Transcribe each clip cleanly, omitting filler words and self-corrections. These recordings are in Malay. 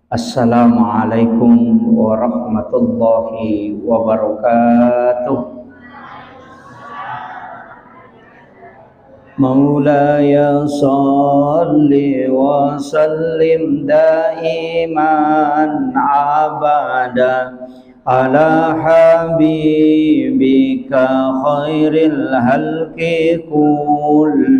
Assalamualaikum warahmatullahi wabarakatuh. Maulaya salli wa sallim daiman abada ala habibika khairil halqi kullihim.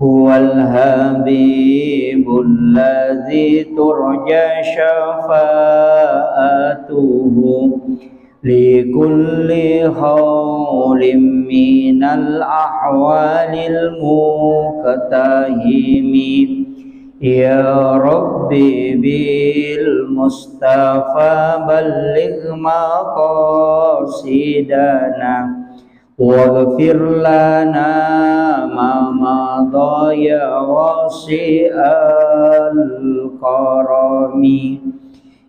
Huwal habibul ladzi turja syafa'atuhu li kulli khawlim minal ahwalil muqtahimi. Ya Rabbi bil Mustafa balligh maqasidana waghfir lana ma madaya wasi'al karami.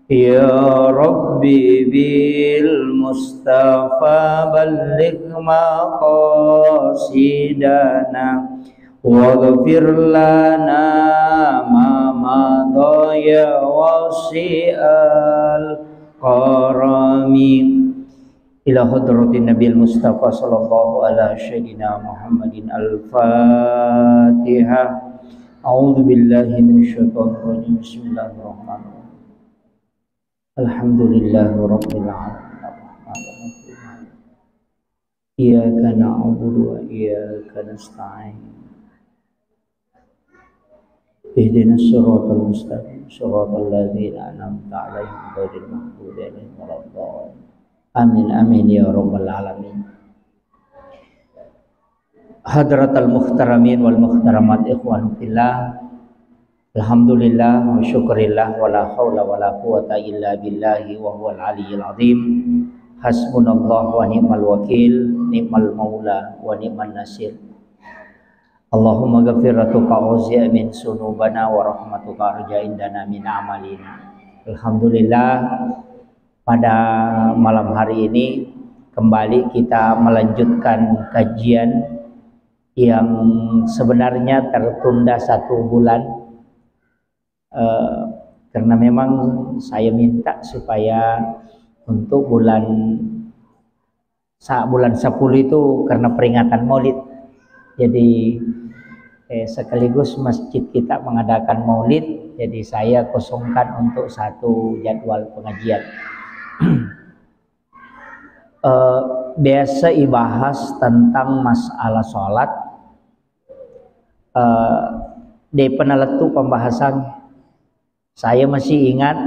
Ya Rabbi bil Mustafa balligh maqasidana waghfir lana ma madaya wasi'al karami. Ila hadratin Nabil Mustafa sallallahu ala sayyidina Muhammadin al-Fatihah. A'udzu billahi minasyaitonir rajim. Bismillahirrahmanirrahim. Alhamdulillahi rabbil alamin. Iyyaka na'budu wa iyyaka nasta'in. Ihdinas siratal mustaqim, siratal ladzina an'amta 'alaihim ghairil maghdubi 'alaihim waladdallin. Amin amin ya rabbal alamin. Hadratal muhtaramin wal muhtaramat ikhwan fillah. Alhamdulillah wa syukurillah wa la haula wa la quwata illa billahi wa huwal aliyyil azim. Hasbunallah wa ni'mal wakil, ni'mal maula wa ni'man nasir. Allahumma ghafiratuka auzi'a min sunubana wa rahmatuka arja indana min amalina. Alhamdulillah, pada malam hari ini kembali kita melanjutkan kajian yang sebenarnya tertunda 1 bulan karena memang saya minta supaya untuk bulan 10 itu karena peringatan Maulid, jadi sekaligus masjid kita mengadakan Maulid, jadi saya kosongkan untuk 1 jadwal pengajian. Biasa ibahas tentang masalah sholat. Di penaletu pembahasan saya masih ingat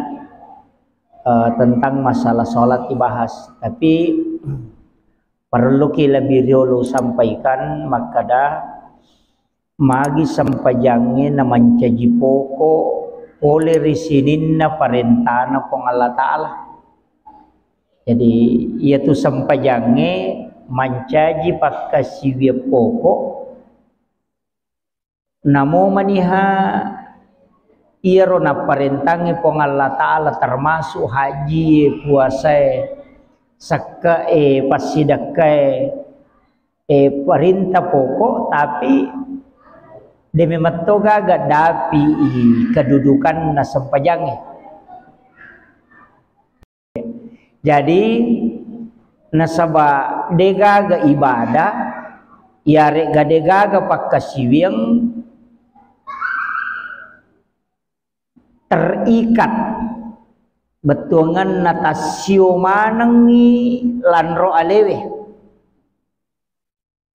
tentang masalah sholat dibahas, tapi perlu lebih dulu sampaikan makada magi sampajangin na mancaji poko oleh risinin na parentana pong Allah Ta'ala. Jadi ia tu sampajange mancaji pakasiwia poko namo maniha ia rona parentange pong Allah Ta'ala, termasuk haji, puasa, sakka pasidakkai perintah pokok, tapi demi matoga gadapi kedudukan na sampajange. Jadi nasaba degaga ibadah yare gadegaga pakasiwing terikat betungan natasio manengi lanro alewe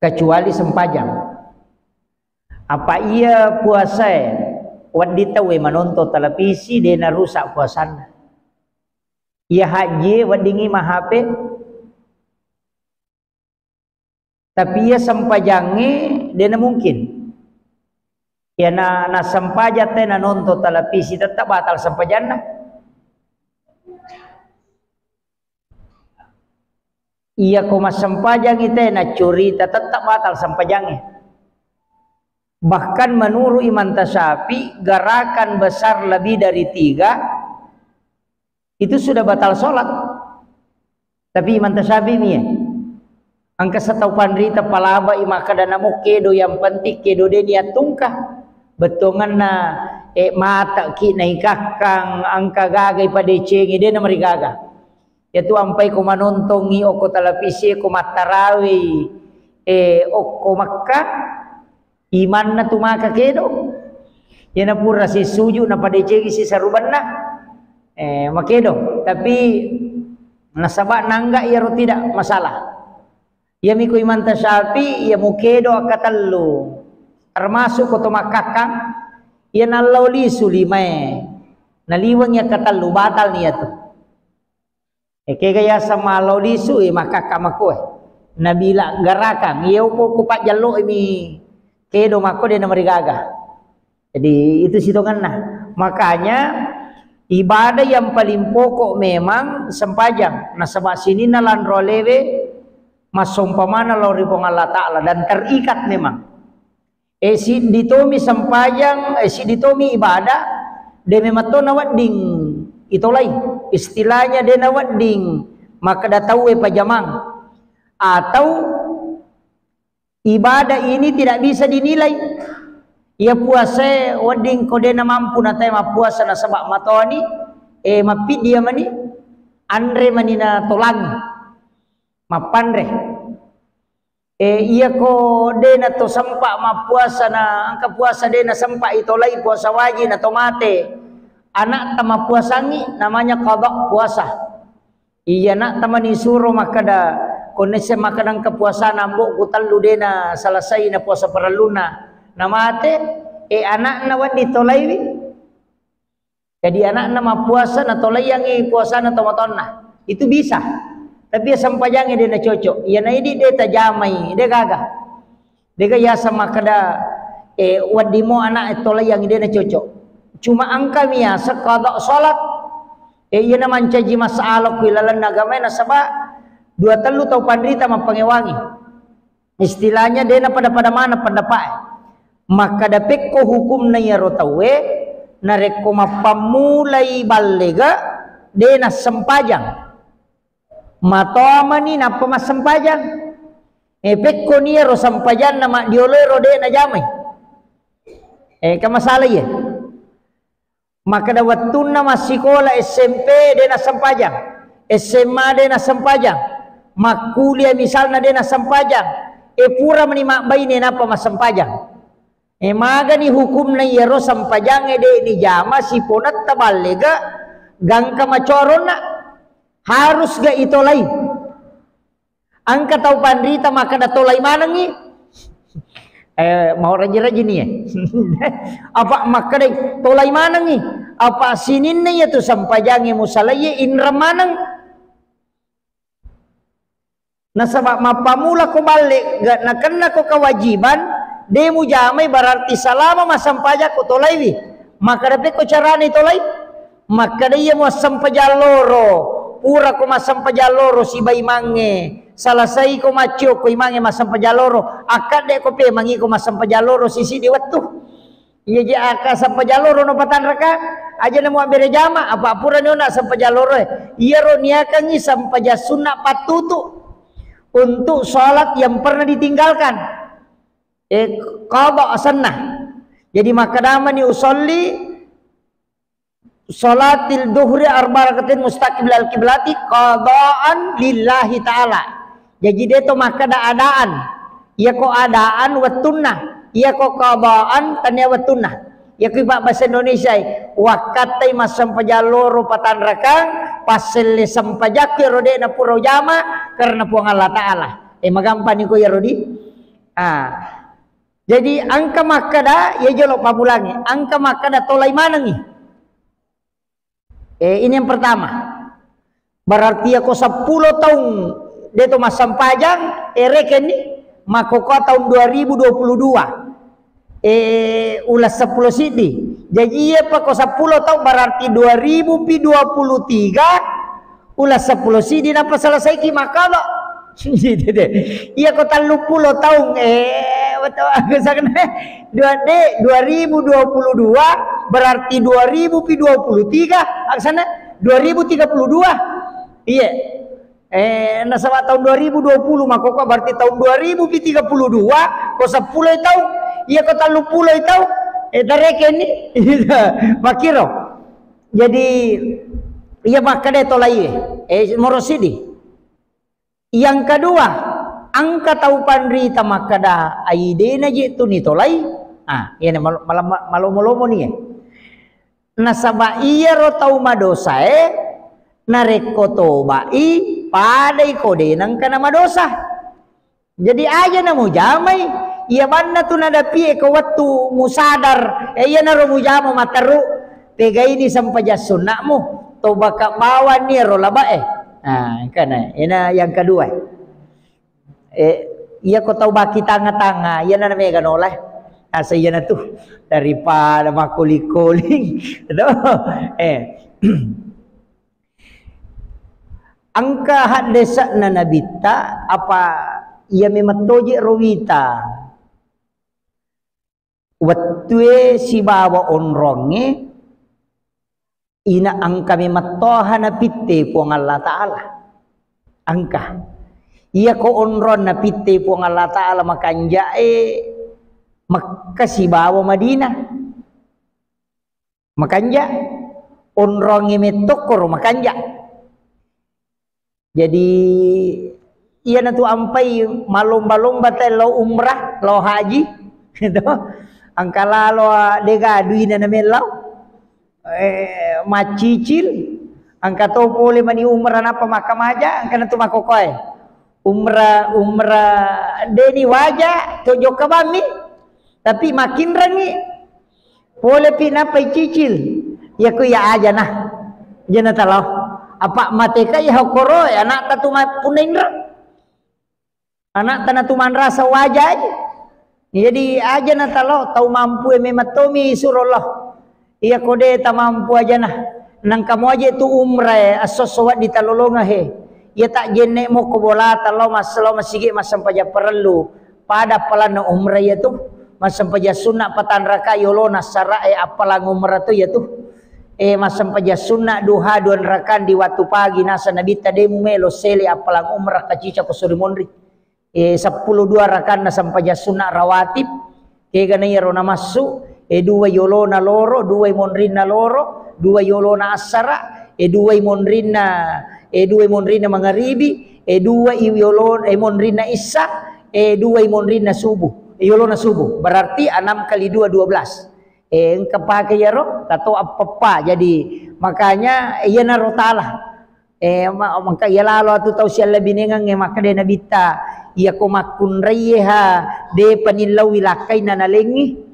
kecuali sempajang. Apa ia puasa wadita we manonton televisi dena rusak puasana. Ia haji wadingi mahape, tapi ia sampajange dena mungkin. Ya na sampaja teh na nonton televisi tetap batal sampajana. Ia koma sampajang itu na curita tetap batal sampajange. Bahkan menurut Imam Tasyafi gerakan besar lebih dari 3 itu sudah batal sholat. Tapi Imam Tasyafi nih angka setau pandrita palaba imaka dana kedo yang penting kedo dia tungkah betongan na mata ki nai kakang angka gagay padecengi dia na marigaga. Yaitu ampai ko manontongi o ko televisi ko matarawi o ko makka iman na tumaka kedo. Yan na pura si suju na padecengi si saruban na makedo. Tapi nasaba nangga ya ro tidak masalah. Ya mi ko iman ta Syafi ya mukedo akatallu. Termasuk ko tumakakang yan Allah li sulimay naliwang ya katallu batal niya to. Kaya sama lodisu maka kamako nabila garakang iyo po kupat jalo imi kedo mako dia namarigaga. Jadi itu situngan nah. Makanya ibadah yang paling pokok memang sempajang. Nah sebab sini nalan rolewe masumpamana lori pong Allah Ta'ala dan terikat memang. Si ditomi sempajang si ditomi ibadah de memang to nawading itolay istilahnya dia nawading maka datawe pajamang atau ibadah ini tidak bisa dinilai ia puasa wading kode na mampu na tayo mapuasa na sabak matoni mapid dia mani andre manina tolang mapandre iya ko de na to sampa mapuasa na angka puasa de na sampa itolay puasa wajib na tomate anak tama puasangi namanya qada puasa. Iya nak tamani suruh makada konese makadang kepuasaan ambok kutallu dena selesai na puasa perluna namate anak na wadi tolaiwi. Jadi anak nama puasa na tolayangi puasa na tomatonna. Itu bisa. Tapi sampajangnya dena cocok. Iya na idi de tajamai de gaga. De gaya sama kada wadi mo anak tolayangi dena cocok. Cuma angka mia sekadok salat iya naman caji masalah kuilalan nagamay na saba dua telu tau pandrita mapangewangi istilahnya dia na pada mana pendapat maka dapet ko hukum na yaro tawe narek ko mapamulai balega dia na sempajang matoma ni na pamasempajang pek ko niya ro sempajang na diolero dia na jamay kamasalah ya. Maka dawat tunna masikola SMP dia na sempajang, SMA dia na sempajang, makuliah misalnya dia na sempajang, pura menima bayi na apa mas sempajang. Maga ni hukum na yero sempajang de ni jama si ponat tabalega gangka macoron na harus ga itolay. Angka tau pandrita maka datolay manangi. Mau raja-raja ni apa maka deh tolai manang ni apa sinin ni ya tu sampajangi musalaya inram manang na sabab mapamula ko balik na kena ko kewajiban demu jamai berarti salama masampaja ko tolai wi maka dapat ko carane tolai maka dia mo sampajaloro pura ko masampajaloro si bayi mange salasai ko macio ko imange masampajaloro akad de ko pe mangi ko masampajaloro sisi di waktu iya je aka sampajaloro no patan raka aja namo bere jama apa pura no na sampajaloro iya ro niakan ni sampaja sunat patutu untuk salat yang pernah ditinggalkan qada sunnah jadi maka dama ni usolli salatil duhri arba rakatain mustaqbil al qiblati qadaan lillahi ta'ala. Jadi dia tu maka adaan, ia ko adaan watunna, ia ko qadaan tanya watunna. Ia ko bahasa Indonesia, wakatai masam pajaloro patan rakang, pasel sampajaki rode na puro jama karena puang Allah Taala. Magampan ni ko ya rodi. Jadi angka makada ia jolok pabulangi, angka makada tolai mana ni? Ini yang pertama. Berarti aku 10 tahun dia tu masam pajang reken ni makoko tahun 2022 ulas 10 sidi jadi ia pako 10 tahun berarti 2023 ulas 10 sidi napa selesai ki makalo iya ko 30 tahun betul aku sakna 2022 berarti 2023 aksana 2032 iya nasaba tahun 2020 makoko berarti tahun 2032 ko 10 tahun iya ko 30 tahun Tareke ni makiro. Jadi ia makade tolai morosidi. Yang kedua, angka tau pandrita makada aide na jitu ni tolai. Ini malu-malu ni. Nasaba iya ro tau madosa nareko tobai padai kode nang kana madosa. Jadi aja na mujamai iya banna tu nadapi ko wattu musadar iya na ro mujama mataru pega ini sampaja sunnahmu to baka bawa ni ro laba kana ina yang kedua iya ko tau baki tanga-tanga iya na mega noleh asa iya na tu daripada makuli-kuling angka hadesa na nabita apa ia mematoji rovita watue si bawa onronge ina angka mematoha na pitte puang Allah Ta'ala angka ia ko onron na pitte puang Allah Ta'ala makanjae maka si bawa Madinah makanja onronge metokoro makanja. Jadi iya na tu ampai malomba-lomba teh lo umrah lo haji gitu angkala lo degadui na melau macicil angka to pole mani umrah napa makam aja angka na tu makokoy umrah deni waja to jokabami tapi makin rangi pole pinapa cicil ya ku ya aja nah jana talau apa mateka ya hokoro ya anak tatu punindra anak tanah tuman rasa wajah aja. Jadi aja na talau tau mampu mematomi surullah iya kode ta mampu aja nah nang kamu aja itu umrah asosowat di talolonga ya tak jenek mo ko bola talau masalo masige masampaja perlu pada palana umrah ya tu masampaja sunnak patan raka yolona sara apalang umrah tu ya tu masampaja sunnak duha duan rakan di waktu pagi nasa nabi tademu melo sele apalang umrah kacica ko suri mondri 10 dua rakan na sampaja sunnak rawatib kega na yero na masu dua yolona loro dua mondrina loro dua yolona asara dua mondrina mangaribi dua yolona mondrina isya dua mondrina subuh yolona subuh berarti 6 kali 2 12 engka pakai yaro kato apa jadi makanya iya na rotalah maka iya lalo atu tau siya labinengang maka de nabita iya ko makun rayha de panilaw ilakay na nalengi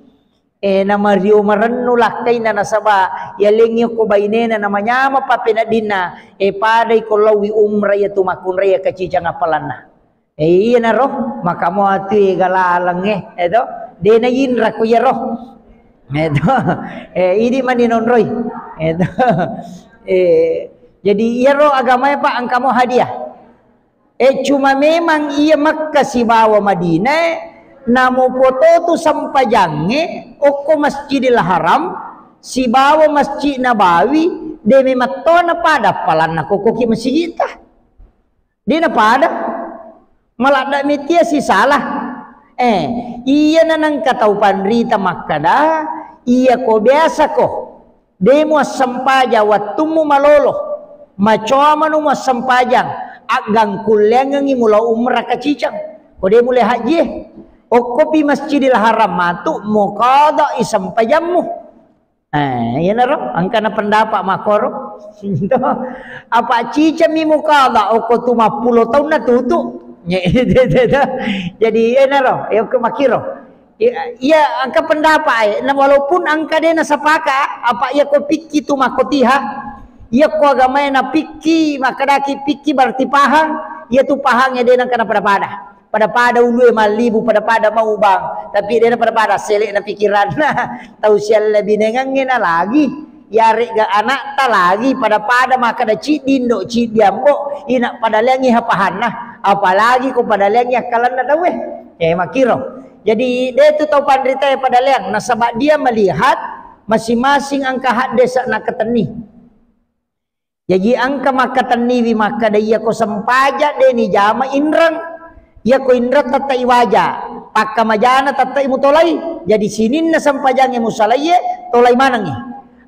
na mario maranno lakay na nasaba yalengi ko bainena na manyama pa pinadina paday ko lawi umra ya tumakun raya kacica ngapalana iya na roh maka mo atu galalang edo de na yinra ko ya roh edo ini maninonroy edo jadi iya roh agamanya pak angkamo hadiah cuma memang ia Makkah si bawa Madinah namo foto tu sampajange oko Masjidil Haram si bawa Masjid Nabawi de mematona pada palan na kokoki masjid kita di na pada malada metia si salah iya nanang katau pandrita Makkah dah iya ko biasa ko demo sampaja wattumu malolo macoma nu sampajang agang kulengangi mula umrah kacicang kode mulai haji okopi Masjidil Haram matu mukada isampajammu ya naro angka na pendapat makoro apa cica mi mukada oko tu 50 tahun na tutu jadi ya naro ya ke makiro iya angka pendapat na walaupun angka dia na sapaka apa ya ko pikki tu makotiha ia ko agamanya na pikki makadaki pikki berarti pahang ia tu pahangnya dia nang kana pada ulu malibu pada mau bang tapi dia pada selek na pikiran tahu sial lebih nengangin lagi yari ga anak ta lagi pada makada cidindo cidiambo ina pada lengi hapahan apalagi ko pada lengi akalan na dawe makiro jadi dia tu tahu pandrita pada leng nasabak dia melihat masing-masing angka hadis na keteni. Jadi angka maka taniwi maka daya ko sampaja de ni jama inrang ya ko indra tatai waja pakka majana tatai mutolai jadi sinin na sampajange musalaye tolai manangi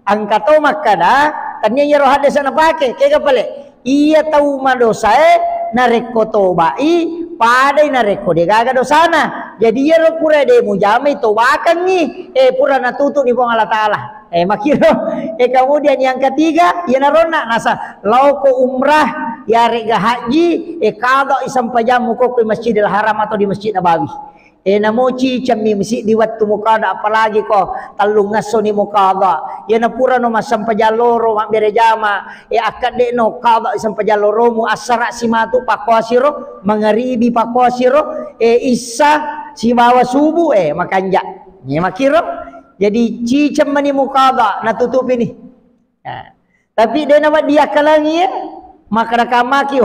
angka to makada tanya yero hade sana pake kega pale iya tahu madosae nareko tobai padai nareko de gaga dosana jadi yero pura de mujame tobakan ni pura natutu ni bong Allah taala makiro kemudian yang ketiga ya narona nasa lauko umrah ya rega haji kada isampajamu ko ke Masjidil Haram atau di Masjid Nabawi namoci cami misi di waktu mukada apalagi ko talung ngaso ni mukada ya napura no masampajalloro mak berejama akad de no kada isampajalloro mu asara simatu pakwasiro mangaribi pakwasiro isa si bawa subuh makanja ya makiro jadi cicam mani mukada natutup ini tapi dia nama dia kalangi maka rakamaki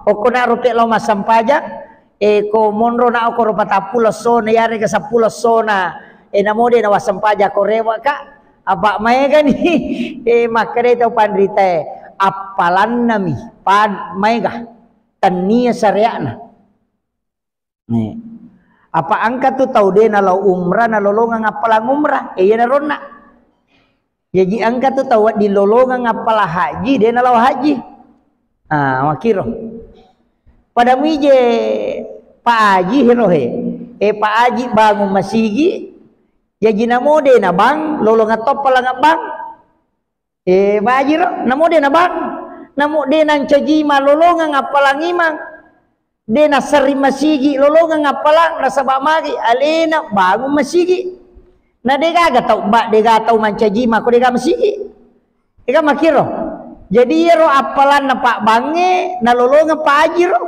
okona rupiah lo masampaja ko monro na ako rupata pulo sona yari ka sa pulo sona namo de na wasampaja ko rewa ka apa may gani makare to pandrite apalan nami pad may ga tania sareana apa angka tu tau de na law umrah na lolongan apalang umrah na rona jadi angka tu tau di lolongan apalah haji de na law haji makiro pada mije Pak Haji herohe Pak Haji bangun masigi jadi namo de na bang lolongan top pala nga bang Pak Haji ro namo de na bang namo de nang cajima lolongan apalang imang de na sari masigi lolongan apalang rasa bamagi alena bangun masigi na de ga tau ba de ga tau mancajima ko de ga masigi ika makiro jadi ro apalan na Pak Bange na lolongan Pak Haji ro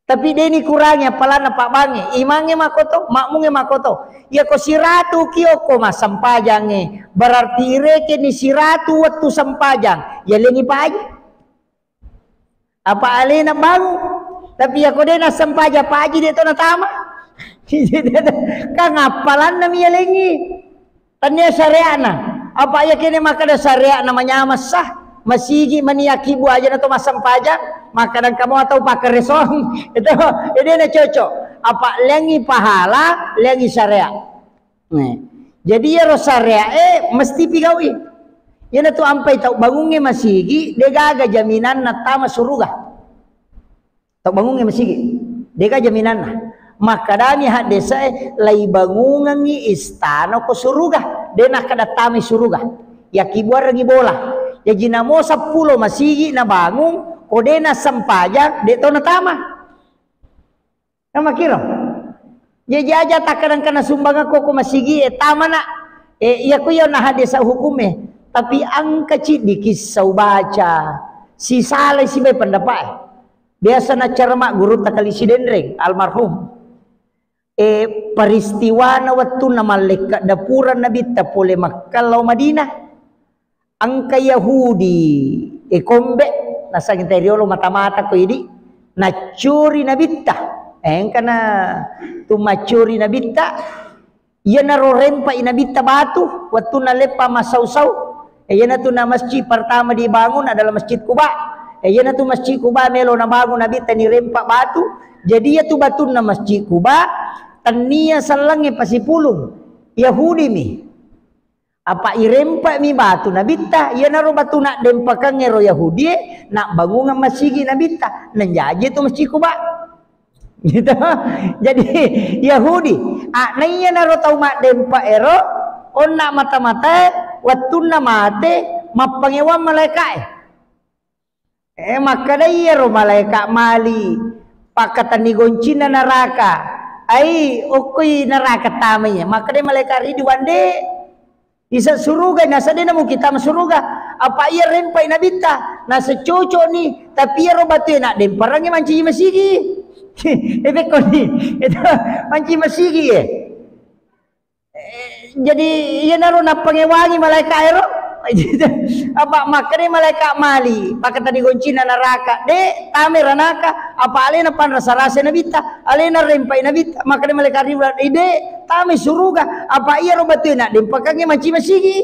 tapi dia ni kurangnya palana Pak Bange imange makoto makmunge makoto ya ko siratu kioko masampajange berarti reke ni siratu waktu sampajang ya lengi Pak Haji apa alena bangu tapi ya ko dia na sampaja Pak Haji dia to na tama kang apalan na miya lengi tanya syariana apa ya kene makada syariat namanya masah masigi maniaki bu aja atau masampajang makanan kamu atau pakai resong itu ini na cocok apa lengi pahala lengi syariat jadi ya ro syariat mesti pigawi ya na tu ampai tau bangunnya masigi dega jaminan na tama suruga tau bangunnya masigi dega jaminan na maka dami hak desa lai bangungan ni istana ko suruga dena kada tami suruga ya kibuar lagi bola ya jinamo 10 masigi na bangun kode na sampajang de to na tama kiro jadi aja takaran kana sumbang ako ko masigi tama na iya ko yon na hadisa hukume tapi ang kecil dikis sau baca si saleh si bay pendapat biasa na cermak guru takali si dendreng almarhum peristiwa na waktu na malaikat dapuran nabi tapole Makkah Madinah angka Yahudi kombe nasa interior mata-mata ko ini nacuri nabita kana tu macuri nabita iya narorempa inabita batu waktu nalepa masau-sau iya na tu na masjid pertama dibangun adalah Masjid Kuba iya na tu Masjid Kuba melo na bangun nabita ni rempa batu jadi ya tu batu na Masjid Kuba tania salange pasipulung Yahudi mi apa irempa mi batu nabita iya naro batu nak dempakan ngero Yahudi nak bangungan masjid nabita nanjaje tu Masjid Kuba gitu jadi Yahudi na iya naro tau mak dempa ero on nak mata-mata waktu na mate mapangewan malaikat maka da iya ro malaikat mali pakatan ni goncina neraka ai okoi neraka tamanya maka da malaikat ridwan de isa suruga nasa din mo kita masuruga apa iya rempai nabita nasa coco ni tapi ya robatu nak dem parangnya manci masigi efek ni itu manci masigi jadi iya naro na pangewangi malaikat ero apa makane malaikat mali pakata di goncina neraka de tame ranaka apa alena pan rasa-rasa nabita alena rempai nabita makane malaikat riba ide tame suruga apa iya robatu nak dimpakangnya manci masigi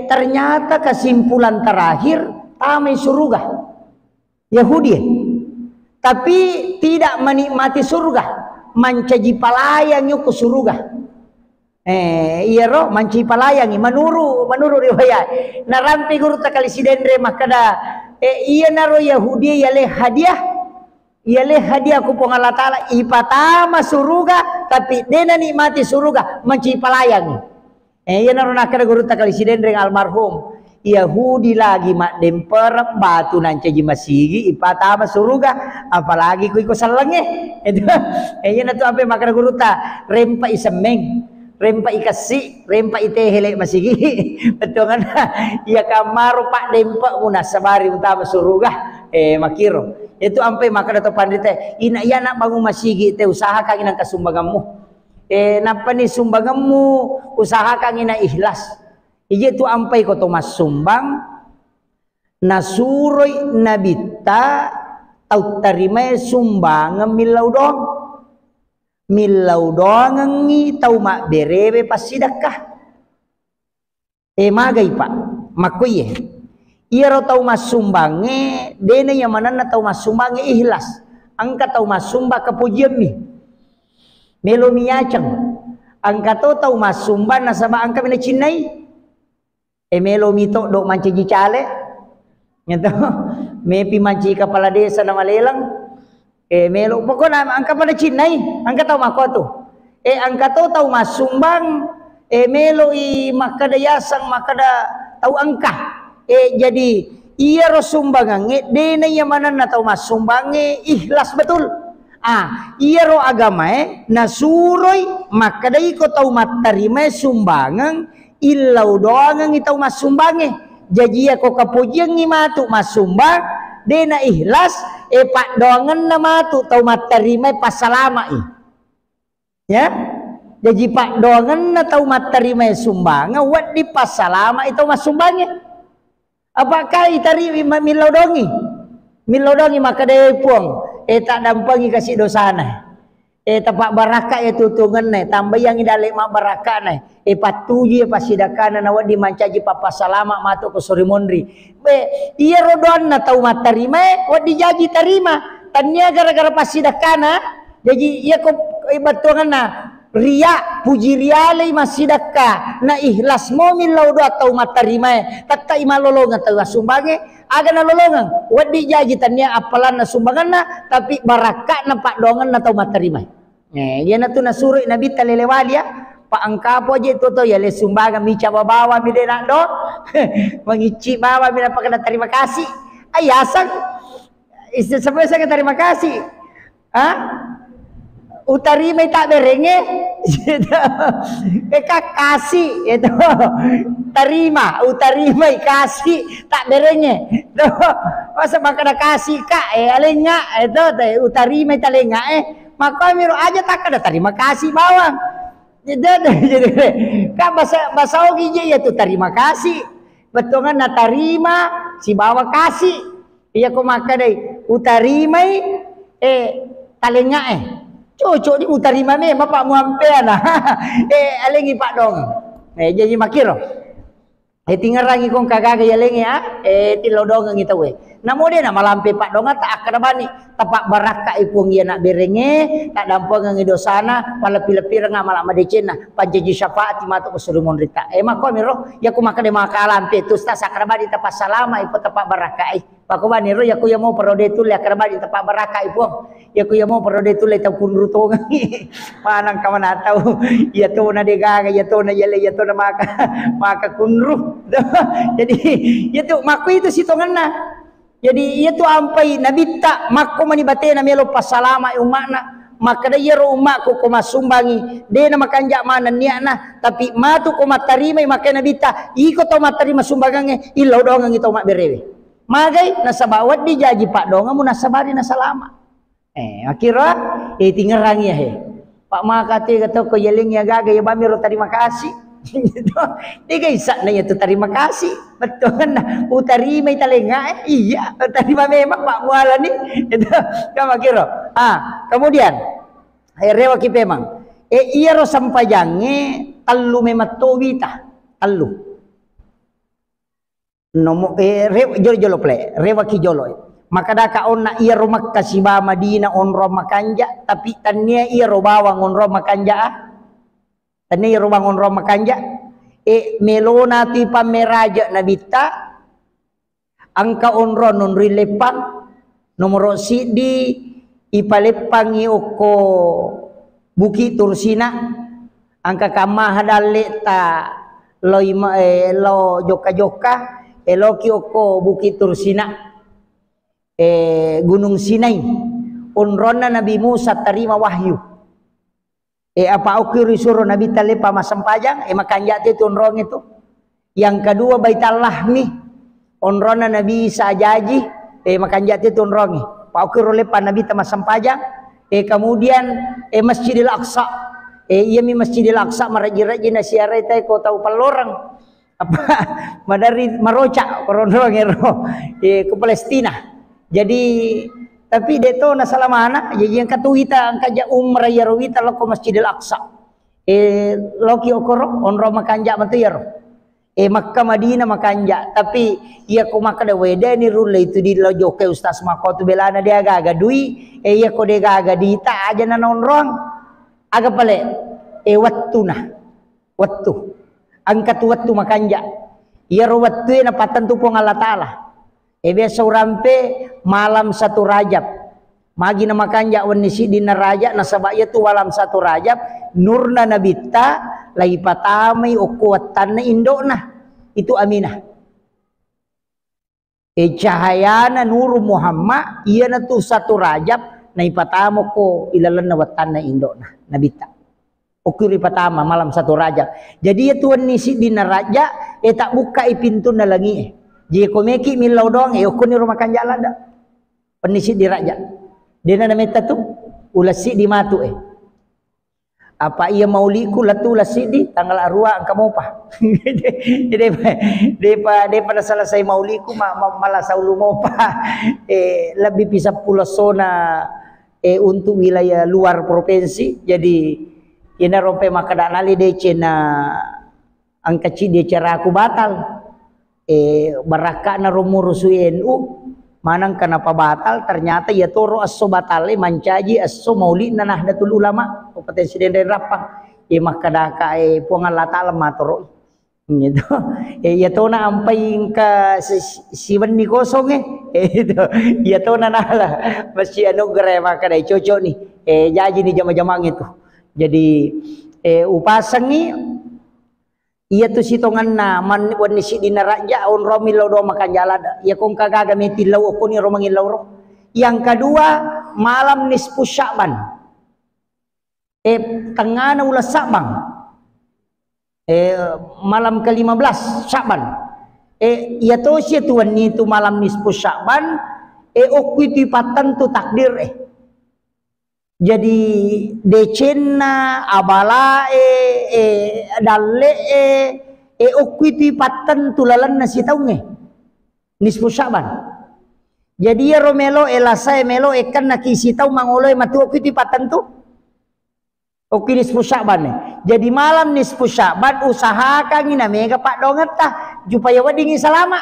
ternyata kesimpulan terakhir tame suruga Yahudi tapi tidak menikmati surga, mancaji palayangi ke surga. Iya roh manci palayangi menuru riwayat narampi guru takali sidendre makada iya naro Yahudi yale hadiah ku Allah Ta'ala ipatama surga tapi dena nikmati surga manci palayangi. Iya naro nakada guru takali sidendre almarhum Yahudi lagi mak demper batu nancaji masigi ipatama surga apalagi ku salange itu iya natu ampe makada guru ta rempa isemeng rempa ikasi rempa itehele masigi betul kan ya kamar pak dempa una sabari utama surga makiro itu ampe maka dato pandite ina ya nak bangun masigi te usaha kang ina kasumbanganmu napa ni sumbanganmu usaha kang ina ikhlas ije tu ampe ko to mas sumbang nasuroi nabita tau tarima sumbang milau dong milau doang ngi tau mak berebe pas sidakah magai pak makuye iya ro tau mas sumbange dene yang mana na tau mas sumbange ikhlas angka tau mas sumba kepujian mi melo miacang angka tau mas sumba nasaba angka mina cinai melo mito do manci cale nyeto mepi manci kepala desa nama lelang melo pokoknya angka pada cinai angka tahu mako tu angka tahu masumbang melo i makada yasang makada tahu angka jadi iya ro sumbangange dene yang mana na tahu masumbange ikhlas betul iya ro agama nasuroi makada iko tahu matarima sumbangan illau doang tahu masumbange jadi ya kok kapujian ni matu masumbang dena ikhlas pak doangan nama tu tau matarima pasalama ya jadi pak doangan na tau matarima sumbanga wat di pasalama itu masumbangnya apakah itari milau dongi maka daya puang tak dampangi kasih dosana tapak baraka tutungan tambah yang idalik mak baraka patuji pasidakana na wat di mancaji papasalama matu ko sorimondri iya rodoan na tau matarima wat dijaji tarima tanya gara-gara pasidakana jadi iya ko batuangan na ria puji rialai masidaka na ikhlas mo milau do tau matarima tatta imalolongan tau sumbange aga na lolongan wat dijaji tanya apalan na sumbangan na tapi baraka na pak dongan na tau matarima iya na tu na suroi nabi talelewali pak angkapo aja itu tuh ya le sumbangan mi coba bawa mi denak do mengici bawa mi apa kena terima kasih ayasan sampai saya terima kasih utari mai tak berenge kasih itu terima utari mai kasih tak berenge masa makana kasih kak alenga itu utari mai talenga maka miro aja tak ada terima kasih bawang jadi kan bahasa ogi ya tuh terima kasih betul kan na tarima si bawa kasih iya ko maka deh utarimai talenga cocok di utarima me bapak muampean alengi pak dong jadi makiro tinggal lagi kong kagak ya lengi tilodong ngita we namo dia nama lampe pak donga tak akrabani tapak baraka ipung ya nak berenge tak dampang ngi dosana pala pila-pila ngamal madecena panjaji syafaat matu kesurumon rita mako miro ya ku maka de maka lampe tu sta sakrabani tapak salama ipo tapak baraka pako bani ro ya ku ya mau perode tu ya akrabani tapak baraka ipung ya ku ya mau perode tu le ta kunru to manang kamana tahu ya to na de gaga ya to na yele ya to na maka kunru jadi itu maku itu sitonganna jadi itu ampai nabi tak makko mani batena melo pasalama umakna maka dia ro umakku ko masumbangi dena makanja mana niana tapi matu ko matarima maka nabi tak iko to matarima sumbangange ilau dongang itu mak berewe magai nasabawat dijaji pak dongang mun nasabari nasalama akhirnya tinggal ya pak makate kata ko yeling ya gaga ya bami ro terima kasih tiga isak na itu terima kasih betul kan utarima italenga iya terima memang pak muala nih itu kamu kira kemudian rewa ki memang iya ro sampajange tallu mematowita tallu nomo jolo ple rewa ki jolo maka da ka on na iya ro Makkah siba Madinah on ro makanja tapi tania iya ro bawang on ro makanja tania ro bawang on ro makanja melona ti pameraja nabita angka on ro non rilepang nomor sidi ipalepang oko Bukit Tursina angka kamah dalle ta lo joka-joka eloki oko Bukit Tursina Gunung Sinai unrona Nabi Musa terima wahyu apa ukir suruh Nabi talepa masampajang makanya itu unrong itu yang kedua Baitul Lahmi unrona Nabi Isa ajaji makanya itu unrong pa ukir lepa Nabi tamasampajang kemudian Masjidil Aqsa iya mi Masjidil Aqsa maraji-raji na siarai tay ko tau palorang apa madari maroca korondong ke Palestina. Jadi tapi deto na salamana jadi yang katuita ang kaja umrah yarwita loko Masjidil Aqsa loki okoro onro makanja matuyaro Makkah Madinah makanja tapi iya ko makada weda ni rule itu di lojo ke Ustaz Mako tu belana dia gaga dui iya ko de gaga dita aja na nonrong aga pale wattu angkat wattu makanja iya ro wattu na patantu po Allah Taala biasa urampe malam 1 Rajab magi na makanja wanisi di naraja nasabaya tu malam 1 Rajab nurna nabita lai patamay ukuwatan na indona itu Aminah cahayana nuru Muhammad iya na tu 1 Rajab na ipatamo ko ilalan na watan na indona nabita ukuri patama malam 1 Rajab jadi itu wanisi di naraja tak buka pintu na langi jadi komeki milau doang ukuni rumah kanjala dah penisi di raja dia na meta tu ulasi di matu apa ia mauliku latu lasi di tanggal arwah angka mopa dia pada selesai mauliku malah saulu mopa lebih bisa pulau zona untuk wilayah luar provinsi jadi ina rompe makada nali de cina angka ci dia cara aku batal baraka na rumurusu NU manang kenapa batal ternyata ya toro asso batale mancaji asso maulid na Nahdlatul Ulama kompetensi den rapang makadaka puang Allah Taala matoro gitu ya to na ampai ka siwan ni kosong itu ya to na nala masih anugerah makada cocok nih jaji ni jama-jamang itu jadi upasang ni iya tu sitongan na man wanisi di naraja on romilo do makan jalada ya kong kagaga metilau okoni romangin lauro yang kedua malam nisfu Sya'ban tengah na ulas Sya'ban malam ke-15 Sya'ban iya to si tuan ni tu malam nisfu Sya'ban okwiti patan tu takdir jadi decena abala dalle okwiti patan tulalan na sitaunge nisfu Sya'ban jadi ya romelo elasai melo ekan nakisitaw mangolo matu okwiti patan tu okwiti nisfu Sya'ban jadi malam nisfu Sya'ban usahakan ina mega pak donget tah jupaya wadingi salama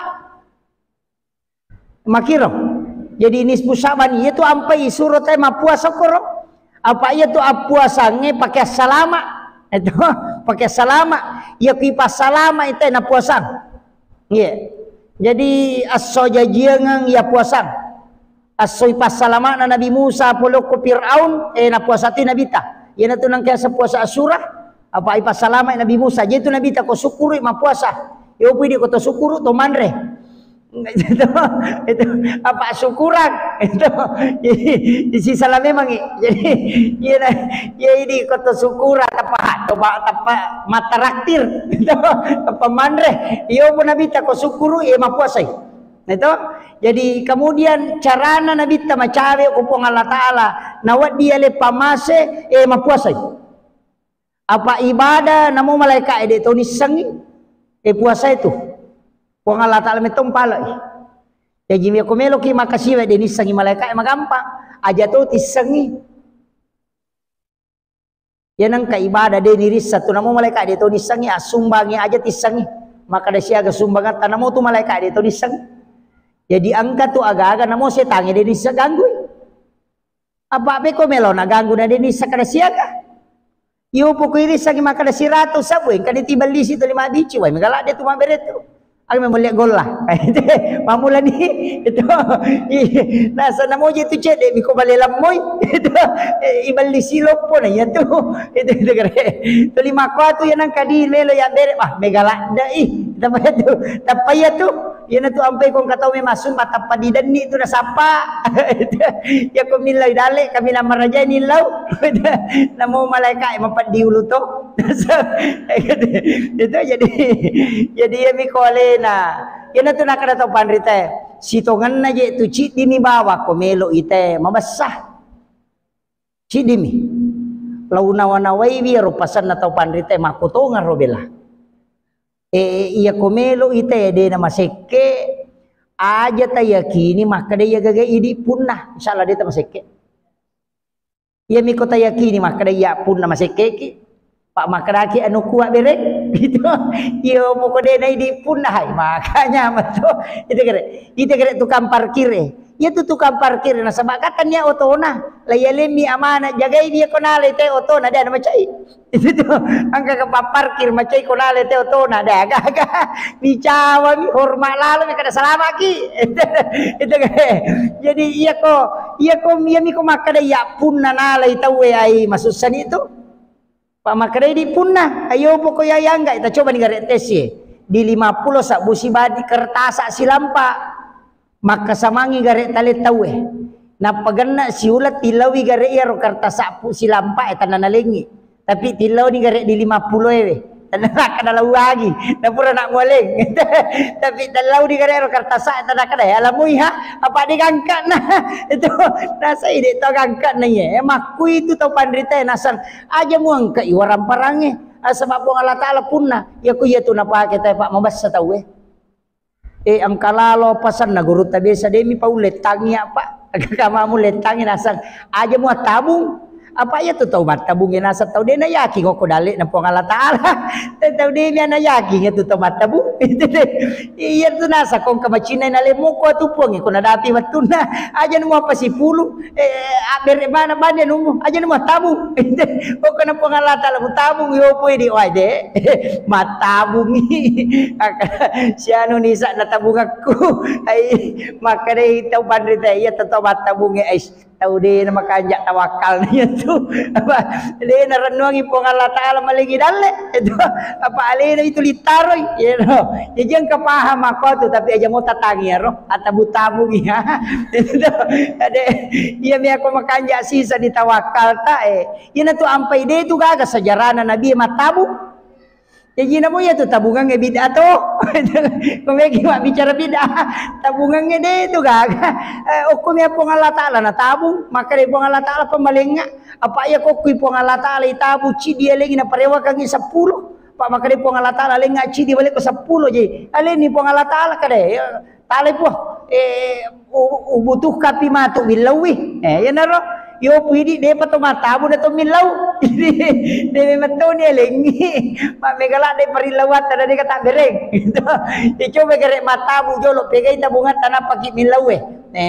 makiro jadi nisfu Sya'ban itu ampai surat puasa koro apa iya tu puasange pakai salama itu pakai salama ya kipas salama itu na puasan jadi asso jajiangang ya puasan asso ipas salama na Nabi Musa polo ko Fir'aun na puasati nabita ya na tunang kaya sa puasa Asyura apa ipas salama Nabi Musa jadi tu nabita ko sukuru ma puasa yo pwede ko to sukuru to manre itu apa syukuran itu isi salah memang jadi ya ini kota syukuran apa mata raktir itu apa manre iyo pun nabi tak ko syukuru mapuasai itu jadi kemudian carana nabi ta macare ko pong Allah Taala nawat dia le pamase mapuasai apa ibadah namo malaikat ede to nisangi puasa itu Kung Allah Ta'ala metong pala jadi mi ko melo ki makasiwa de nisangi malaikat magampang aja to tisangi yan ang kaibadah de niris satu namo malaikat de to nisangi asumbangi aja tisangi maka da siya ga sumbangan tanamo to malaikat de to nisangi Jadi angka tu agak-agak namo setan dia ni saganggu. Apa ko melo na ganggu na din sa kada siaga. Yo po ko iri sa makada sirato sabwe kan tibali si to 5 bici wai megala dia tu mabereto. Aku memang gol lah. Mamula ni itu nasa namo je tu cede biko balelam moy itu ibali silop po na ya tu itu kare to 5 ko tu yan ang kadi melo ya bere megala dai tapaya tu tapaya tu yan tu ampai kong kataw may masun mata padidan ni tu na sapa ya ko milay dale kami na maraja nilaw namo malaika mapadiulo to itu jadi ya mi kole na yan na to nakadataw panrite sitongan na je tu ci dini bawa ko melo ite mabasah ci dimi launawanawai biro pasan na taw panrite makutongan robela iya ko melo ite de na maseke aja tayakini maka dia gaga idi punna insyaallah dia maseke iya mi ko tayakini maka dia punna maseke ki Pak makaraki anu kuat berek gitu yo poko de na idi punna hai makanya mato itu kere tukang parkir ya tu tukang parkir na sabakatan ya otona layalemi amana jagai dia konale te otona dia na macai itu tu angka ke parkir macai konale te otona da aga bicawa mi hormat lalu mi kada salama ki itu kere jadi iya ko iya mi ko makada ya punna nalai tawe ai maksud sani itu Pak makredi punna ayo poko ya enggak kita coba nih tes ye di 50 sak busi badi kertas sak silampa maka samangi garet tali tawe na paganna siulat tilawi gare ya ro kertas sak silampa eta nanalengi tapi tilaw ni gare di 50 ewe tanah kada lau lagi na pura nak moleng tapi dalau di gare ro kertas sak eta kada alamui ha apa digangkat nah itu nasa ide to gangkat na ye makku itu to pandrita nasan aja muang ka iwaran parange sebab Allah taala punna ya ku ya tu napa kita pak mabassa tahu ang kalalo pasan na guru tabesa demi paulet tangi apa kamamu letangi nasan aja muat tabung apa ya tu tahu mat tabung nasa tahu dia na yaki ko dalik na pong Allah taala tahu dia na yaki ya tu tahu mat tabung iya tu nasa kong kamacina na lemo ko tu pong ko na dati matuna aja mo pa si pulo bere mana bande numo aja mo tabung ko na pong Allah taala mo tabung yo pwede oi de matabung siano ni sa na tabung aku ai makare tahu bandrita iya tahu mat tabung ai tahu dia nama kanjak tawakal niya tu apa dia na renungi po Allah taala maligi dalle itu apa alena itu litaroy you know jadi ang kapaham ako tu tapi aja mo tatangi ro atabu-tabu ya itu ade iya mi ako makanjak sisa di tawakal ta yun tu ampai dia tu gaga sejarah nabi matabu jadi namo ya tu tabungan nge bid'ah tu kumegi mak bicara bid'ah tabungan nge de tu gaga hukum ya pong Allah taala na tabung maka de pong Allah taala pemalinga apa ya ko kui pong Allah taala itabu ci dia lagi na parewa kang 10 pak maka de pong Allah taala lenga ci dia balik ko 10 je ale ni pong Allah taala kade tale po ubutuh kapi matu bilawi ya naro yo pwede de pa tumatabu na tumilaw de mato ni lengi mak megala de parilawat ada de kata bereng itu coba gere matabu jolo pegai tabungan tanah pagi milaw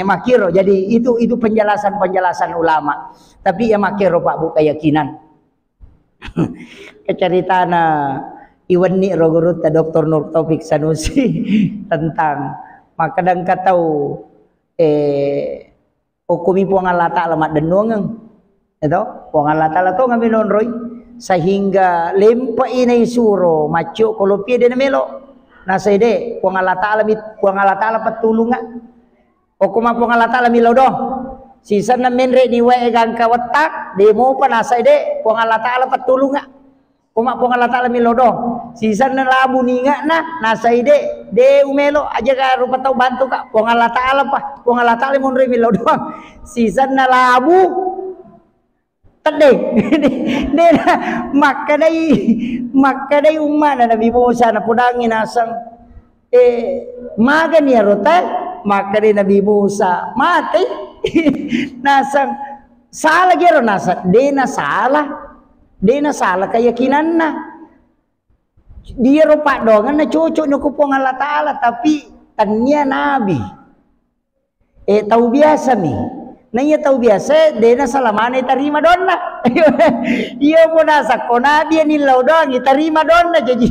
makiro jadi itu penjelasan ulama tapi ya makiro Pak Bu keyakinan kecaritana iwan ni rogurut Dr. Nur Taufik Sanusi tentang makadang katau hukumi puang Allah taala mat denungang itu puang Allah taala to ngambil nonroy sehingga lempa inai suro macu kolopia de melo nasede puang Allah taala patulunga hukuma puang Allah taala milodo sisa na menre ni wae gang kawatak demo pa nasede puang Allah taala patulunga kuma puang Allah taala milodo sisa na labu ninga na nasaide de umelo aja ka rupa tau bantu kak puang Allah taala mon re milodo sisa na labu tede de makadai umma na nabi Musa na pudangin asang magan ya rota makadai nabi Musa mati nasang salah gero nasa Dena salah keyakinan na dia rupa dongan na cucuk nu kupong Allah taala tapi tanya nabi tahu biasa mi. Nah iya tahu biasa, dena salamane tarima donna. Iya mo nasa kona dia nilaw doang, tarima donna. Jadi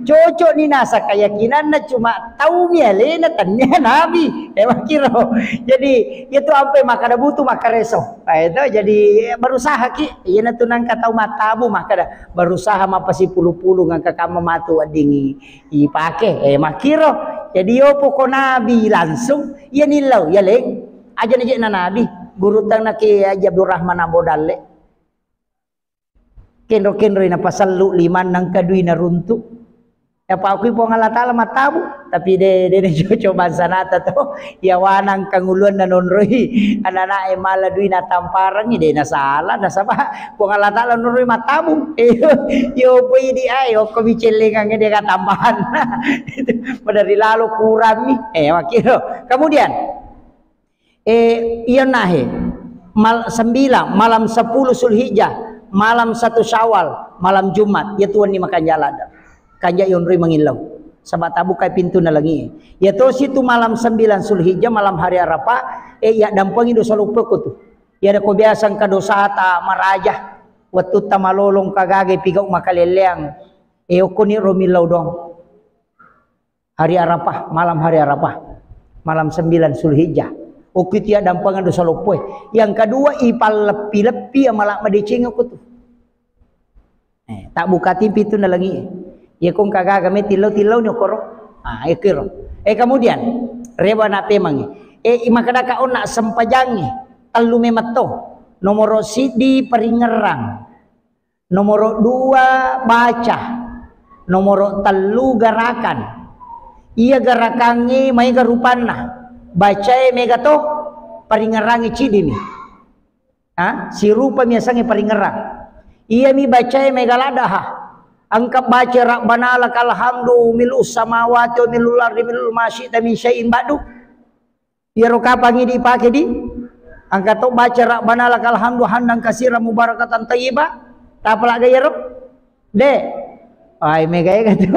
cocok ni nasa keyakinan na cuma tahu miale na tanya nabi. Makiro. Jadi itu apa maka ada butuh maka reso. Itu jadi berusaha ki. Iya na tunang katau matabu maka ada berusaha mapasi pulu-pulu ngangka kama matu adingi ipake. Makiro. Jadi opo ko nabi langsung iya nilaw ya leng. Aja aja na nabi. Guru tang na ki Haji Abdul Rahman Abodale kenro na pasalu liman nang kadui na runtu ya pa aku po ngala taala matabu tapi de jojo bansanata to ya wanang kanguluan na nonroi anana e mala dui na tamparang ide na sala na saba po ngala taala nonroi matabu yo po idi ayo ko bicelengan de katambahan padari lalu kurang nih makiro kemudian iya nahe 9 malam 10 Zulhijjah malam 1 Syawal malam Jumat ya tuan ni makan jalada kanja yonri mengilau sabat tabu kai pintu na langi ya to situ malam 9 Zulhijjah malam hari Arafah ya dampangi dosa lupa ko tu ya da ko biasang kadosa ta marajah watu ta malolong kagage pigau makaleleang ko ni romilau dong hari Arafah malam hari Arafah malam 9 Zulhijjah Ukiti dampangan dosa lupa. Yang kedua ipal lepi-lepi malah madeceng aku tuh. Tak buka timpi itu na lagi. Ya kong kagaga me tilaw-tilaw nyo koro. Ikiro. Kemudian reba na temang. Imakada kaon na sampajangi. Talu memato. Nomor sidi peringerang. Nomor 2 baca. Nomor 3 garakan. Iya garakannya may garupan na. Baca mega to paringerangi cidimi si rupa miasangi paringerang iya mi baca mega ladaha angkap baca rabbana lakal hamdu milu samawati wa milul ardi milul masyita min syai'in ba'du iya roka pangi dipake di angkat to baca rabbana lakal hamdu handang kasira mubarakatan thayyibah tapala gaya ro de ay mega ya to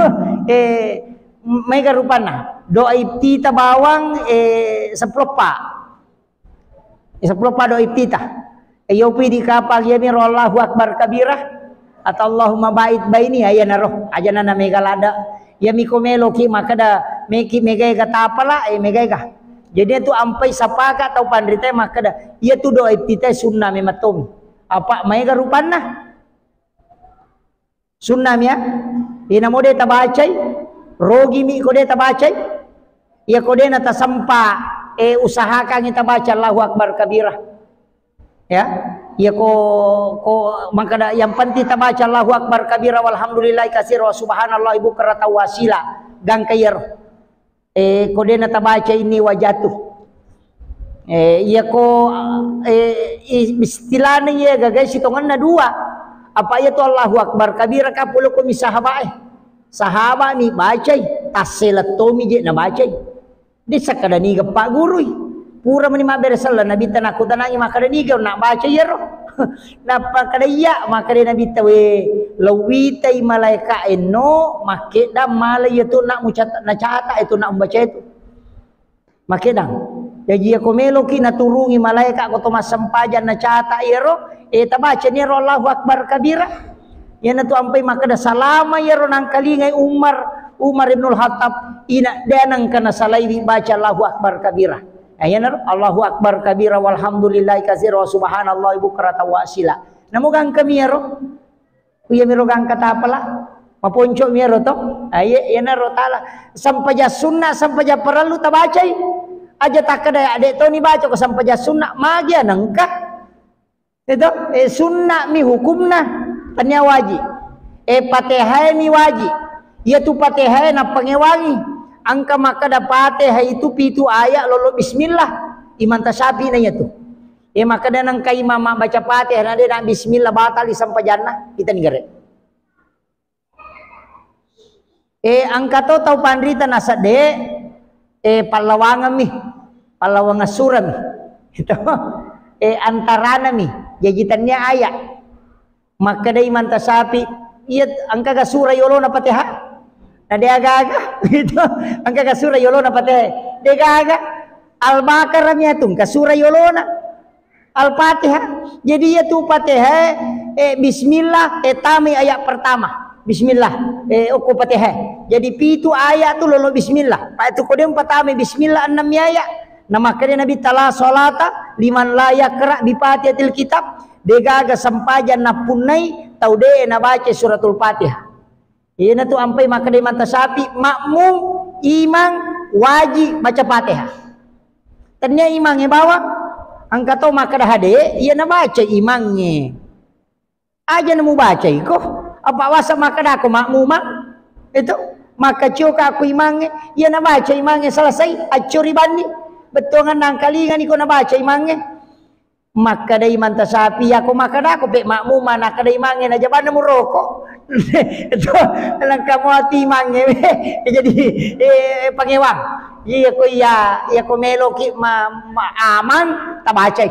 mega rupana doa ibtita bawang seplopa doa ibtita yopi di kapal ya mir Allahu akbar kabirah atau Allahumma ba'id baini ayana roh ajana na mega lada ya mi komelo ki makada meki mega ga tapala mega ga jadi itu ampai sapaka atau pandrita makada ia tu doa ibtita sunnah mematom apa mega rupana sunnah ya ina mode tabacai rogi mi kode tabacai ya kode na tasampa usahakan kita baca Allahu akbar kabirah ya ko maka yang penting kita baca Allahu akbar kabirah walhamdulillah katsir wa subhanallah ibu karata wasila gang kayer kode na tabaca ini wajatuh ya ko istilahnya ya gagay sitongan na 2 apa ya to Allahu akbar kabirah kapulo ko misahabae sahabat ni bacai taselatomi je na bacai di sakadani ga pak gurui pura mani maberesal nabi tanaku tanangi makadani ga nak baca yero napa kada iya makade nabi tawe lawita malaika eno makeda malaya tu nak mucata na cata itu nak membaca itu makedang jadi aku meloki naturungi malaika ko to masampajan na cata yero tabaca ni Allahu akbar kabira yana tu ampai makada salama ya ronang kali ngai Umar ibnul Khattab ina danang kana salaiwi baca Allahu akbar kabira ayana Allahu akbar kabira walhamdulillah katsira wa subhanallah bukrata wa asila namugang kami ro kuya miro gang kata pala maponco miro to yana ro tala sampaja sunnah sampaja perlu tabacai aja takada ade to ni baca ko sampaja sunnah magia nangka itu sunnah mi hukumna tanya wajib Fatihah ni wajib ia tu Fatihah na pangewangi angka maka da Fatihah itu pitu ayat lolo bismillah iman tasabi na itu maka da nang kay mama baca Fatihah na de na bismillah batal sampai jannah kita nigare angka to tau pandrita nasa de palawangan mi palawangan surah mi itu antarana mi jajitannya ayat maka da iman tasapi iya angka ga surah yolo na Fatihah na de aga gitu angka ga surah yolo na Fatihah de aga Al-Baqarah tung ka surah yolona Al-Fatihah. Jadi ya tu Fatihah bismillah tami ayat pertama. Bismillah uku Fatihah. Jadi pitu ayat tu lolo bismillah. Pak itu kodem pertama bismillah 6 ayat. Nama kena Nabi tala salata liman la yaqra bi Fatihatil kitab. Degaga sampajan na punai tau de na baca suratul Fatihah. Ina tu ampai maka de manta sapi makmum imam wajib baca Fatihah. Tanya imamnya bawa angka tau maka dah hade ia na baca imamnya. Aja nemu baca iko apa wasa maka dah aku makmumah itu maka cioka aku imamnya ia na baca imamnya selesai acuri bani betul nang kalingan iko na baca imamnya. Maka dari manta sapi aku maka dah aku pek makmumah nak dari imamnya aja bana mu rokok. Itu langkah mati imamnya jadi pangewang. Iya ko meloki aman tak baca.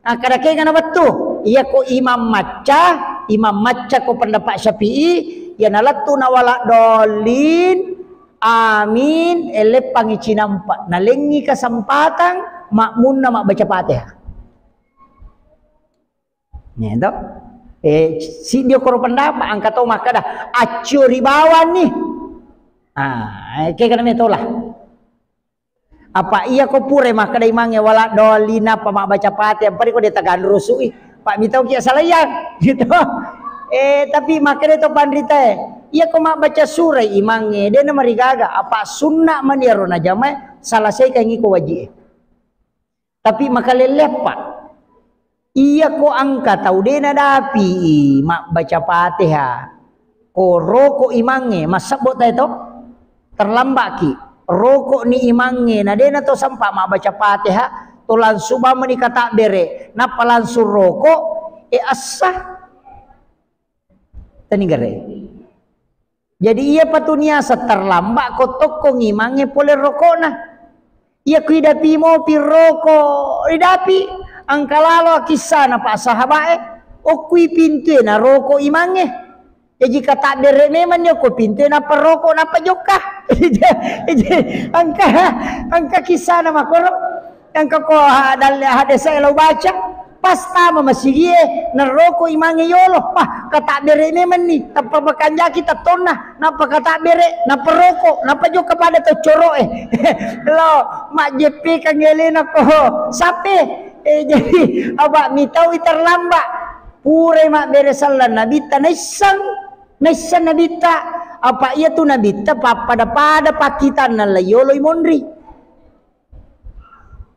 Nah kadake kana betul. Iya ko imam macca ko pendapat Syafi'i ya nalattu nawala dolin amin ele pangici nampak nalengi kesempatan makmun nama baca Fatihah. Nih tu. Si dia koro pendapat angkat tau maka dah acuri bawan nih. Kayak kana me lah. Apa iya ko pure maka dai mange wala dolina pa baca Fatihah pari ko dia tagan rusui pak mitau kia salayang gitu. Tapi maka dia to pandrita iya ko mak baca surah imange dia na marigaga apa sunnah maniaro na jama salah sai kangi ko wajib. Tapi maka leleh pak iya ko angka tau dia na dapi mak baca Fatihah ko roko imange masabot ta itu terlambat ki rokok ni imangnya na dena to sampai mak baca Fatihah to langsung ba mani kata bere napa langsung rokok asah tani gare. Jadi ia patunia terlambat ko toko ngimangnya pole rokok nah ia kuidapi mo pi rokok idapi angkalalo kisah na pak sahabat o kui pintu na rokok imangnya. Jadi kata bere memang dia ko pintu na perokok na pajokah. angka kisah nama koro angka ko hadis saya lo baca pas tama masih dia neroko imangnya yolo kata bere memang ni tanpa bekanjak kita tona napa kata bere na perokok napa joka pada to coro lo mak jepi kangelena ko sape jadi abak mitau terlambat pure mak bere sallan nabi tanisang nabita apa ia tu nabita pada pakitan na layolo imondri.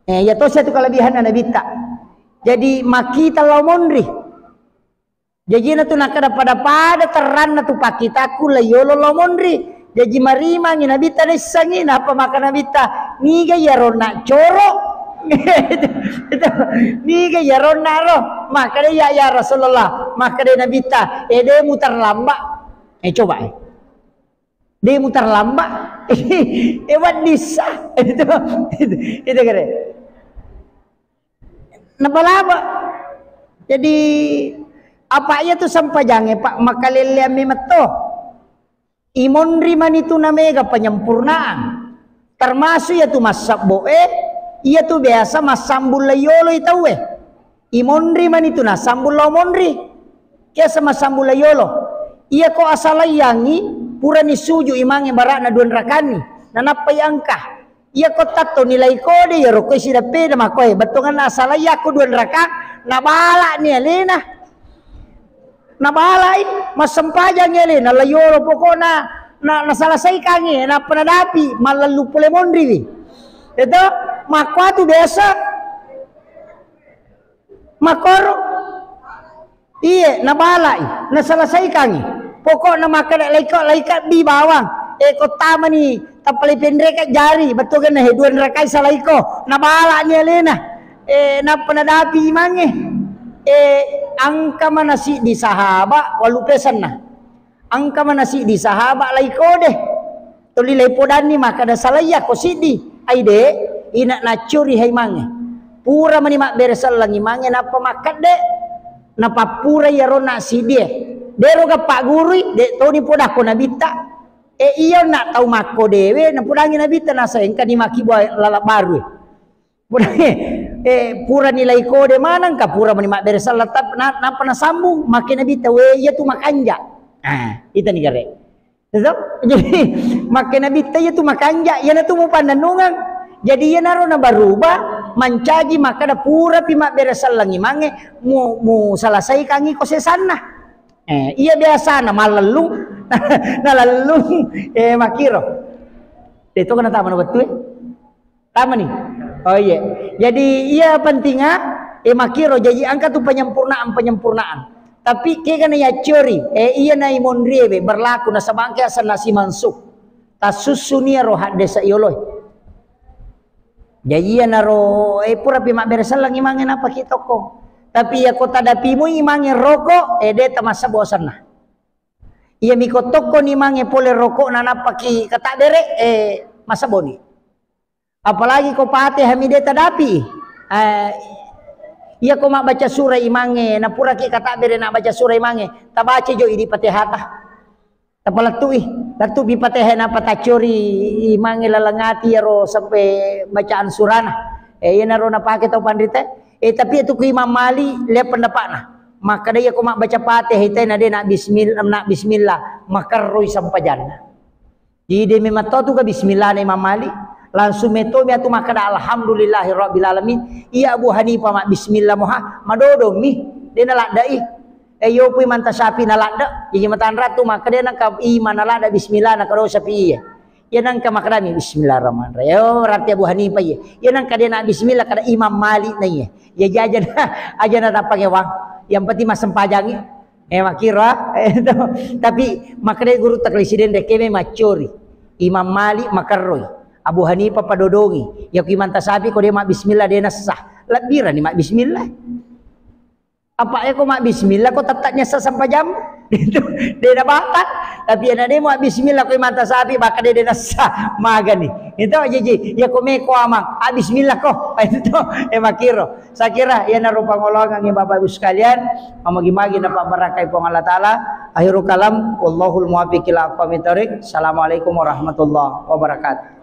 Ya to satu kelebihan nabita. Jadi makita law mondri. Jadi na tu nakada pada teran na tu pakitaku layolo law mondri. Jadi marima ni nabita nisangin apa makan nabita niga ya rona coro. Niga ya rona roh maka dia ya Rasulullah maka dia nabita dia mutar lambat coba dia mutar lambat wat disah itu kira napa jadi apa ya tu sampai jange pak maka leliami meto imonri man itu namanya penyempurnaan termasuk ya tu masak boe iya tu biasa masambul layolo itau imondri man itu na sambul lo mondri kaya sama sambul layolo iya ko asalayangi pura ni suju imangi barak na duan rakani na napay angka iya ko tato nilai ko de ya roko isi dape na makoy batungan na asalaya ko duan rakak nabala ni alena nabalai masampajang alena layolo poko na salasay kangi na panadapi malalu pule mondri itu makwa tu biasa makoro iya nabalai nasalasay kangi pokok na makan laikat di bawang ko tama ni tapali pendrek jari betul kan heduan rakai salaiko nabala ni alena na panadapi mange angka manasi di sahabat walu pesan na angka manasi di sahabat laiko deh tuli lepodan ni maka da salaya ko sidi aide ina na curi hai mange pura mani mak beresal langi mange napa makat dek napa pura ya rona sidie dero ga pak guru dek to ni podah ko nabita iya nak tahu mako dewe na podangi nabita na sayang kan dimaki buat lalap baru Pura nilai kode manang ka pura mani mak beresal tetap na pernah sambung makin nabi tawe ya tu makanja. Itu nih gare. Tetap jadi makin nabi tawe tu makanja ya na tu mu pandanungan. Jadi ya naro na berubah mancaji maka da pura pi mak beresal langi mange mu selesai kangi kosesana. Iya biasa na malalung nalalung makiro. Itu kena taman betul. Taman nih. Oh iya, jadi iya pentingnya makiro jadi angka tu penyempurnaan. Tapi kayak ya curi, iya na imondriebe berlaku na sabangke asal nasi mansuk. Tasusunia rohat desa ioloy. Jadi iya naro pura pi mak beresal lang imangin apa kitoko. Tapi ya kota dapimu imangin rokok deta masa bosan nah. Iya miko toko ni mange pole rokok na napaki kata dere masa boni. Apalagi kau pate hamide tadapi iya kau mak baca surah imange na pura ki kata bere nak baca surah imange tabace jo idi patehata tapalatui latu bi patehe na patacuri imange lalangati ro sampai bacaan surana iya naro na pake tau pandite tapi itu ku Imam Mali le pendapatna maka dia kau mak baca pateh hite na de nak bismillah maka roi sampajanna jadi memang tu ka bismillah na Imam Mali langsung metode atu maka alhamdulillahirabbil alamin iya Abu Hanifah mak bismillah moha madodo mi dia naladai yo pu manta sapi nalada jadi matan ratu maka dia nang iman nalada bismillah nak karo sapi ya nang ka makadami bismillahirrahmanirrahim yo rati Abu Hanifah ya nang ka dia nak bismillah kada Imam Malik na ya jajan aja na dapat wang yang penting mas sempajangi makira tapi maka dia guru taklisiden dekeme macori Imam Malik makarroi Abu Hanifah padodongi ya kimanta sapi ko dia mak bismillah dia nasah labira ni mak bismillah apa ko mak bismillah ko tetapnya sah sampai jam itu dia dah bakat tapi ana dia mak bismillah ko kimanta sapi baka dia nasah magani itu jadi ya ko me ko amang bismillah ko itu makiro sakira ya na rupa ngolongan ngi Bapak Ibu sekalian magi-magi na pabarakai po Allah taala akhirul kalam wallahul muwaffiq ila aqwamit thoriq. Assalamualaikum warahmatullahi wabarakatuh.